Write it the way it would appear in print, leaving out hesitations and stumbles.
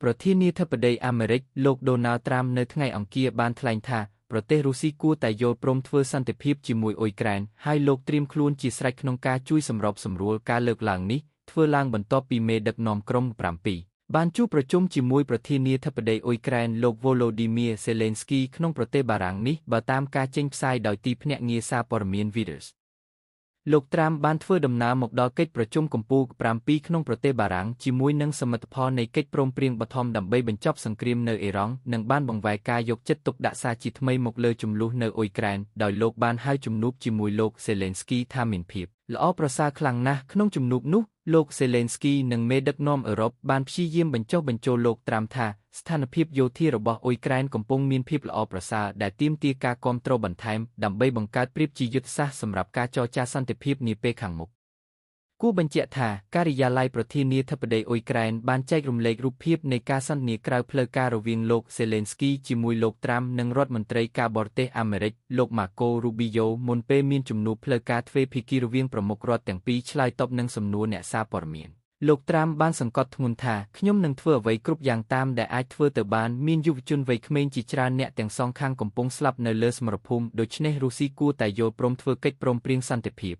ប្រធានាធិបតីអាមេរិកលោកដូណាល់ត្រាំនៅថ្ងៃអង្គារបានថ្លែងថាប្រទេសរុស្ស៊ីគួរតែយល់ព្រមធ្វើសន្តិភាពជាមួយអ៊ុយក្រែនហើយលោកត្រៀមខ្លួនជាស្រេចក្នុងការជួយសម្របសម្រួលការលើកឡើងនេះធ្វើឡើងបន្ទាប់ពីមេដឹកនាំក្រុម7បានជួបប្រជុំជាមួយប្រធានាធិបតីអ៊ុយក្រែនលោក Volodymyr Zelensky ក្នុងប្រទេសបារាំងនេះបើតាមការចេញផ្សាយដោយទីភ្នាក់ងារសារព័ត៌មាន Reuters លោកត្រាំបានធ្វើដំណើរមកដល់កិច្ចប្រជុំកំពូល7ក្នុងប្រទេសបារាំងជាមួយនឹងសមិទ្ធផលនៃកិច្ចព្រមព្រៀងបឋមដើម្បីបញ្ចប់សង្គ្រាមនៅអ៊ីរ៉ង់និងបានបង្វែរការយកចិត្តទុកដាក់សាជាថ្មីមកលើចំនួននៅអ៊ុយក្រែនដោយលោកបានហៅជំនួបជាមួយលោក Zelensky ថាមានភាពល្អប្រសើរខ្លាំងណាស់ក្នុងជំនួបនោះលោក Zelensky និងមេដឹកនាំអឺរ៉ុបបានព្យាយាមបញ្ចុះបញ្ចូលលោកត្រាំថាស្ថានភាពយោធារបស់អ៊ុយក្រែនកំពុងមានភាពល្អប្រសើរដែលទាមទារការគាំទ្របន្ថែមដើម្បីបង្កើតប្រៀបជាយុទ្ធសាស្ត្រសម្រាប់ការចរចាសន្តិភាពនាពេលខាងមុខគួរបញ្ជាក់ថាការិយាល័យប្រធានាធិបតីអ៊ុយក្រែនបានចែករំលែករូបភាពនៃការសន្ទនាក្រៅផ្លូវការរវាងលោក Zelensky ជាមួយលោកត្រាំនិងរដ្ឋមន្ត្រីការបរទេសអាមេរិកលោក Marco Rubio មុនពេលមានជំនួបផ្លូវការទ្វេភាគីរវាងប្រមុខរដ្ឋទាំងពីរឆ្លើយតបនឹងសំណួរអ្នកសារព័ត៌មានលោកត្រាំបានសង្កត់ធ្ងន់ថាខ្ញុំនឹងធ្វើអ្វីគ្រប់យ៉ាងតាមដែលអាចធ្វើទៅបានមានយុវជនវ័យក្មេងជាច្រើនអ្នកទាំងសងខាងកំពុងស្លាប់នៅលើសមរភូមិដូច្នេះរុស្ស៊ីគួរតែយល់ព្រមធ្វើកិច្ចព្រមព្រៀងសន្តិភាព